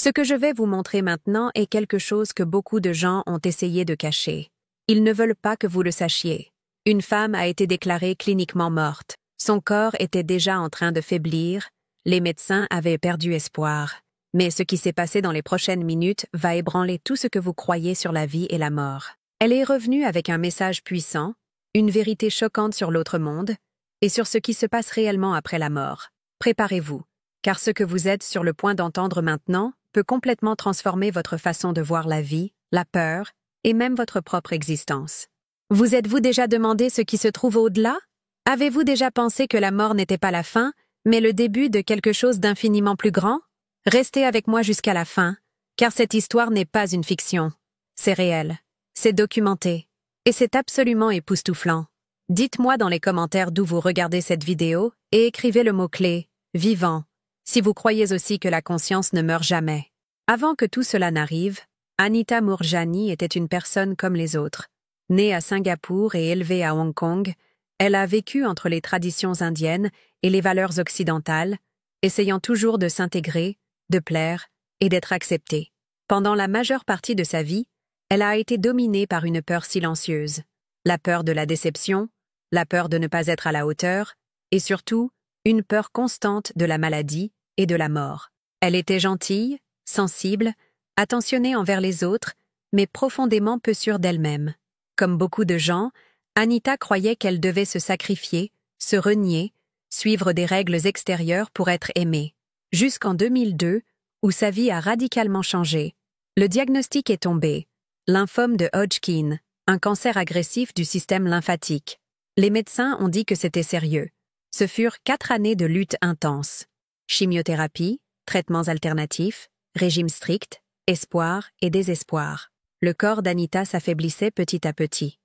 Ce que je vais vous montrer maintenant est quelque chose que beaucoup de gens ont essayé de cacher. Ils ne veulent pas que vous le sachiez. Une femme a été déclarée cliniquement morte. Son corps était déjà en train de faiblir. Les médecins avaient perdu espoir. Mais ce qui s'est passé dans les prochaines minutes va ébranler tout ce que vous croyez sur la vie et la mort. Elle est revenue avec un message puissant, une vérité choquante sur l'autre monde, et sur ce qui se passe réellement après la mort. Préparez-vous, car ce que vous êtes sur le point d'entendre maintenant peut complètement transformer votre façon de voir la vie, la peur, et même votre propre existence. Vous êtes-vous déjà demandé ce qui se trouve au-delà? Avez-vous déjà pensé que la mort n'était pas la fin, mais le début de quelque chose d'infiniment plus grand? Restez avec moi jusqu'à la fin, car cette histoire n'est pas une fiction. C'est réel, c'est documenté, et c'est absolument époustouflant. Dites-moi dans les commentaires d'où vous regardez cette vidéo et écrivez le mot-clé « vivant » si vous croyez aussi que la conscience ne meurt jamais. Avant que tout cela n'arrive, Anita Moorjani était une personne comme les autres. Née à Singapour et élevée à Hong Kong, elle a vécu entre les traditions indiennes et les valeurs occidentales, essayant toujours de s'intégrer, de plaire et d'être acceptée. Pendant la majeure partie de sa vie, elle a été dominée par une peur silencieuse. La peur de la déception, la peur de ne pas être à la hauteur, et surtout, une peur constante de la maladie et de la mort. Elle était gentille, sensible, attentionnée envers les autres, mais profondément peu sûre d'elle-même. Comme beaucoup de gens, Anita croyait qu'elle devait se sacrifier, se renier, suivre des règles extérieures pour être aimée. Jusqu'en 2002, où sa vie a radicalement changé. Le diagnostic est tombé. Lymphome de Hodgkin, un cancer agressif du système lymphatique. Les médecins ont dit que c'était sérieux. Ce furent 4 années de lutte intense. Chimiothérapie, traitements alternatifs, régime strict, espoir et désespoir. Le corps d'Anita s'affaiblissait petit à petit.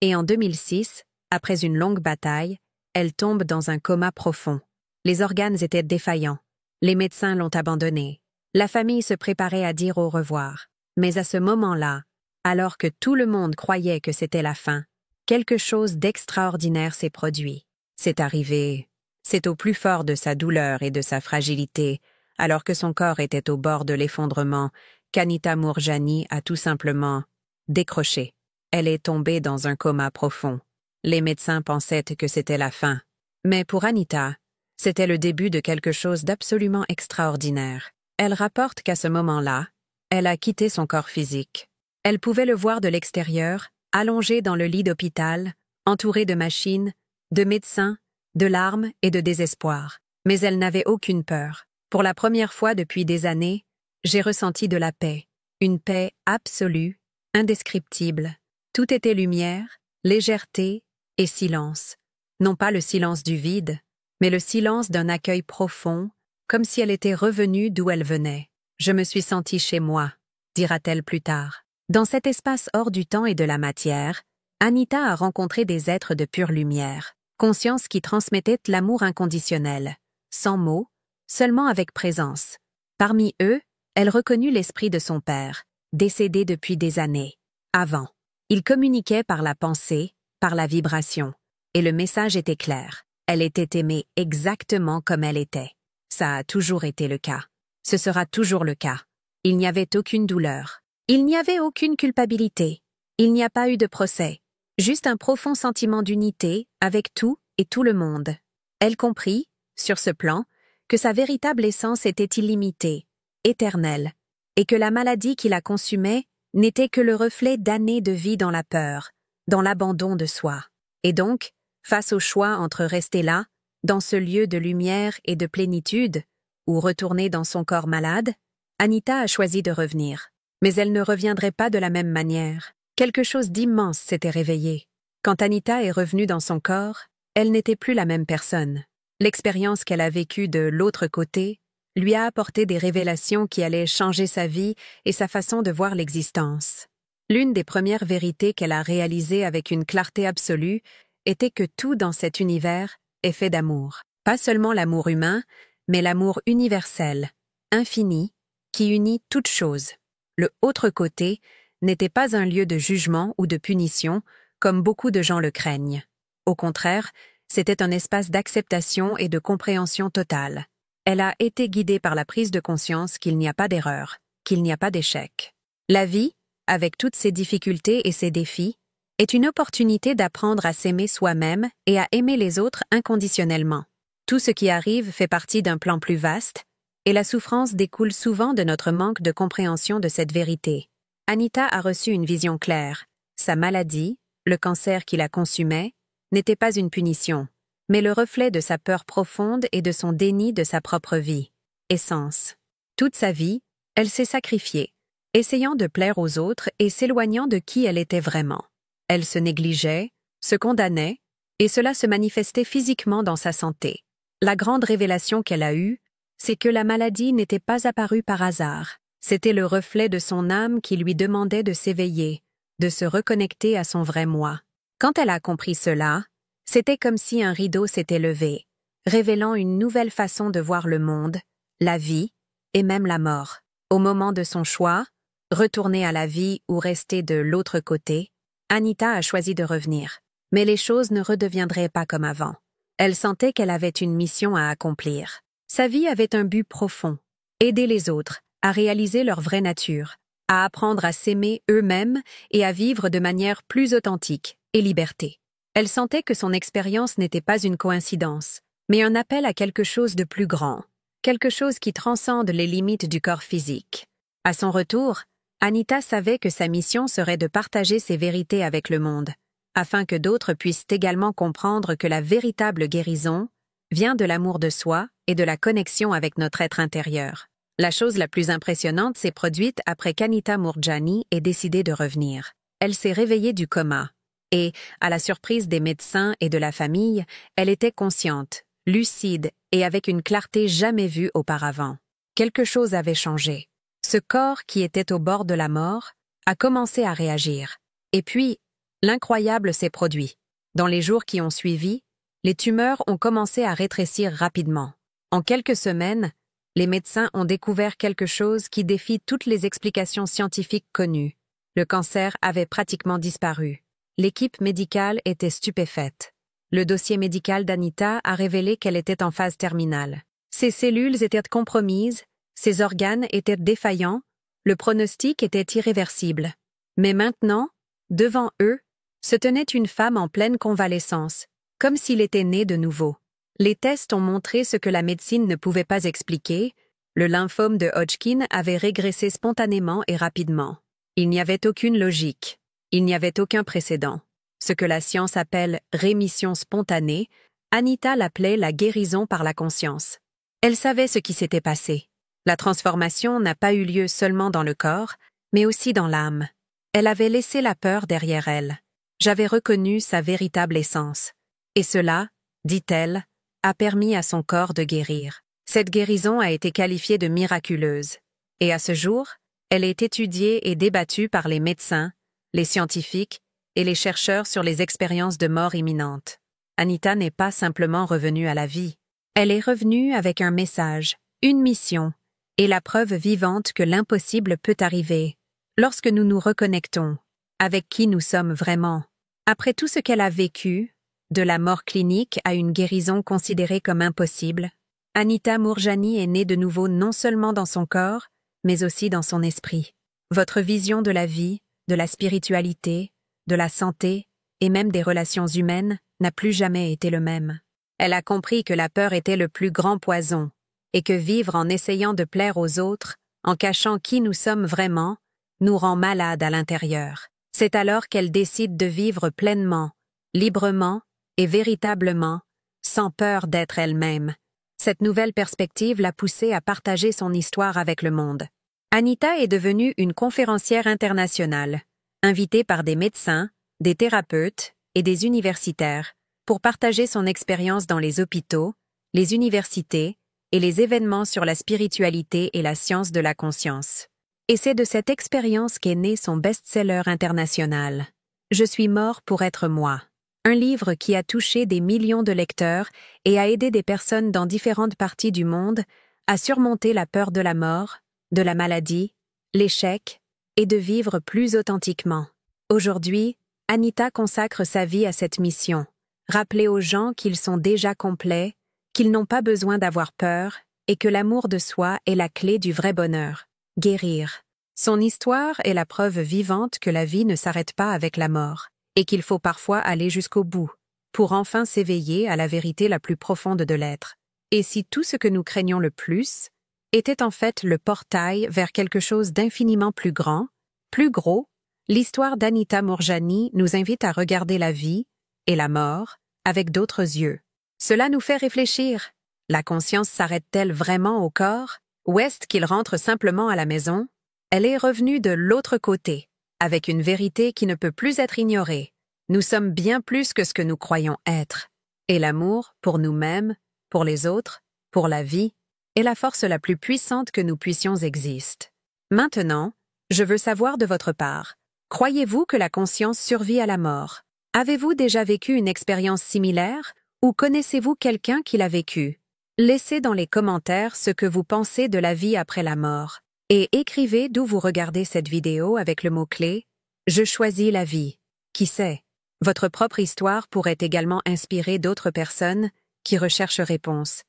Et en 2006, après une longue bataille, elle tombe dans un coma profond. Les organes étaient défaillants. Les médecins l'ont abandonnée. La famille se préparait à dire au revoir. Mais à ce moment-là, alors que tout le monde croyait que c'était la fin, quelque chose d'extraordinaire s'est produit. C'est arrivé. C'est au plus fort de sa douleur et de sa fragilité, alors que son corps était au bord de l'effondrement, qu'Anita Moorjani a tout simplement décroché. Elle est tombée dans un coma profond. Les médecins pensaient que c'était la fin. Mais pour Anita, c'était le début de quelque chose d'absolument extraordinaire. Elle rapporte qu'à ce moment-là, elle a quitté son corps physique. Elle pouvait le voir de l'extérieur, allongé dans le lit d'hôpital, entouré de machines, de médecins, de larmes et de désespoir. Mais elle n'avait aucune peur. Pour la première fois depuis des années, j'ai ressenti de la paix. Une paix absolue, indescriptible. Tout était lumière, légèreté et silence. Non pas le silence du vide, mais le silence d'un accueil profond, comme si elle était revenue d'où elle venait. Je me suis sentie chez moi, dira-t-elle plus tard. Dans cet espace hors du temps et de la matière, Anita a rencontré des êtres de pure lumière, conscience qui transmettait l'amour inconditionnel, sans mots, seulement avec présence. Parmi eux, elle reconnut l'esprit de son père, décédé depuis des années. Avant, il communiquait par la pensée, par la vibration, et le message était clair. Elle était aimée exactement comme elle était. Ça a toujours été le cas. Ce sera toujours le cas. Il n'y avait aucune douleur. Il n'y avait aucune culpabilité. Il n'y a pas eu de procès. Juste un profond sentiment d'unité avec tout et tout le monde. Elle comprit, sur ce plan, que sa véritable essence était illimitée, éternelle, et que la maladie qui la consumait n'était que le reflet d'années de vie dans la peur, dans l'abandon de soi. Et donc, face au choix entre rester là, dans ce lieu de lumière et de plénitude, ou retourner dans son corps malade, Anita a choisi de revenir. Mais elle ne reviendrait pas de la même manière. Quelque chose d'immense s'était réveillé. Quand Anita est revenue dans son corps, elle n'était plus la même personne. L'expérience qu'elle a vécue de l'autre côté lui a apporté des révélations qui allaient changer sa vie et sa façon de voir l'existence. L'une des premières vérités qu'elle a réalisées avec une clarté absolue était que tout dans cet univers est fait d'amour. Pas seulement l'amour humain, mais l'amour universel, infini, qui unit toutes choses. Le autre côté n'était pas un lieu de jugement ou de punition, comme beaucoup de gens le craignent. Au contraire, c'était un espace d'acceptation et de compréhension totale. Elle a été guidée par la prise de conscience qu'il n'y a pas d'erreur, qu'il n'y a pas d'échec. La vie, avec toutes ses difficultés et ses défis, est une opportunité d'apprendre à s'aimer soi-même et à aimer les autres inconditionnellement. Tout ce qui arrive fait partie d'un plan plus vaste, et la souffrance découle souvent de notre manque de compréhension de cette vérité. Anita a reçu une vision claire. Sa maladie, le cancer qui la consumait, n'était pas une punition, mais le reflet de sa peur profonde et de son déni de sa propre vie. Essence. Toute sa vie, elle s'est sacrifiée, essayant de plaire aux autres et s'éloignant de qui elle était vraiment. Elle se négligeait, se condamnait, et cela se manifestait physiquement dans sa santé. La grande révélation qu'elle a eue, c'est que la maladie n'était pas apparue par hasard. C'était le reflet de son âme qui lui demandait de s'éveiller, de se reconnecter à son vrai moi. Quand elle a compris cela, c'était comme si un rideau s'était levé, révélant une nouvelle façon de voir le monde, la vie et même la mort. Au moment de son choix, retourner à la vie ou rester de l'autre côté, Anita a choisi de revenir. Mais les choses ne redeviendraient pas comme avant. Elle sentait qu'elle avait une mission à accomplir. Sa vie avait un but profond, aider les autres à réaliser leur vraie nature, à apprendre à s'aimer eux-mêmes et à vivre de manière plus authentique et liberté. Elle sentait que son expérience n'était pas une coïncidence, mais un appel à quelque chose de plus grand, quelque chose qui transcende les limites du corps physique. À son retour, Anita savait que sa mission serait de partager ses vérités avec le monde, afin que d'autres puissent également comprendre que la véritable guérison vient de l'amour de soi et de la connexion avec notre être intérieur. La chose la plus impressionnante s'est produite après qu'Anita Moorjani ait décidé de revenir. Elle s'est réveillée du coma. Et, à la surprise des médecins et de la famille, elle était consciente, lucide et avec une clarté jamais vue auparavant. Quelque chose avait changé. Ce corps qui était au bord de la mort a commencé à réagir. Et puis, l'incroyable s'est produit. Dans les jours qui ont suivi, les tumeurs ont commencé à rétrécir rapidement. En quelques semaines, les médecins ont découvert quelque chose qui défie toutes les explications scientifiques connues. Le cancer avait pratiquement disparu. L'équipe médicale était stupéfaite. Le dossier médical d'Anita a révélé qu'elle était en phase terminale. Ses cellules étaient compromises, ses organes étaient défaillants, le pronostic était irréversible. Mais maintenant, devant eux, se tenait une femme en pleine convalescence, comme s'il était né de nouveau. Les tests ont montré ce que la médecine ne pouvait pas expliquer. Le lymphome de Hodgkin avait régressé spontanément et rapidement. Il n'y avait aucune logique. Il n'y avait aucun précédent. Ce que la science appelle rémission spontanée, Anita l'appelait la guérison par la conscience. Elle savait ce qui s'était passé. La transformation n'a pas eu lieu seulement dans le corps, mais aussi dans l'âme. Elle avait laissé la peur derrière elle. J'avais reconnu sa véritable essence. Et cela, dit-elle, a permis à son corps de guérir. Cette guérison a été qualifiée de miraculeuse. Et à ce jour, elle est étudiée et débattue par les médecins, les scientifiques et les chercheurs sur les expériences de mort imminente. Anita n'est pas simplement revenue à la vie. Elle est revenue avec un message, une mission, et la preuve vivante que l'impossible peut arriver, lorsque nous nous reconnectons, avec qui nous sommes vraiment. Après tout ce qu'elle a vécu, de la mort clinique à une guérison considérée comme impossible, Anita Moorjani est née de nouveau non seulement dans son corps, mais aussi dans son esprit. Votre vision de la vie, de la spiritualité, de la santé et même des relations humaines n'a plus jamais été le même. Elle a compris que la peur était le plus grand poison et que vivre en essayant de plaire aux autres, en cachant qui nous sommes vraiment, nous rend malades à l'intérieur. C'est alors qu'elle décide de vivre pleinement, librement et véritablement, sans peur d'être elle-même. Cette nouvelle perspective l'a poussée à partager son histoire avec le monde. Anita est devenue une conférencière internationale, invitée par des médecins, des thérapeutes et des universitaires pour partager son expérience dans les hôpitaux, les universités et les événements sur la spiritualité et la science de la conscience. Et c'est de cette expérience qu'est né son best-seller international, « Je suis mort pour être moi », un livre qui a touché des millions de lecteurs et a aidé des personnes dans différentes parties du monde à surmonter la peur de la mort, de la maladie, l'échec et de vivre plus authentiquement. Aujourd'hui, Anita consacre sa vie à cette mission, rappeler aux gens qu'ils sont déjà complets, qu'ils n'ont pas besoin d'avoir peur et que l'amour de soi est la clé du vrai bonheur. Guérir. Son histoire est la preuve vivante que la vie ne s'arrête pas avec la mort, et qu'il faut parfois aller jusqu'au bout, pour enfin s'éveiller à la vérité la plus profonde de l'être. Et si tout ce que nous craignons le plus était en fait le portail vers quelque chose d'infiniment plus grand, plus gros, l'histoire d'Anita Moorjani nous invite à regarder la vie et la mort avec d'autres yeux. Cela nous fait réfléchir. La conscience s'arrête-t-elle vraiment au corps, ou est-ce qu'il rentre simplement à la maison? Elle est revenue de l'autre côté, avec une vérité qui ne peut plus être ignorée. Nous sommes bien plus que ce que nous croyons être. Et l'amour, pour nous-mêmes, pour les autres, pour la vie, est la force la plus puissante que nous puissions existe. Maintenant, je veux savoir de votre part, croyez-vous que la conscience survit à la mort? Avez-vous déjà vécu une expérience similaire ou connaissez-vous quelqu'un qui l'a vécue? Laissez dans les commentaires ce que vous pensez de la vie après la mort et écrivez d'où vous regardez cette vidéo avec le mot-clé « Je choisis la vie ». Qui sait? Votre propre histoire pourrait également inspirer d'autres personnes qui recherchent réponse.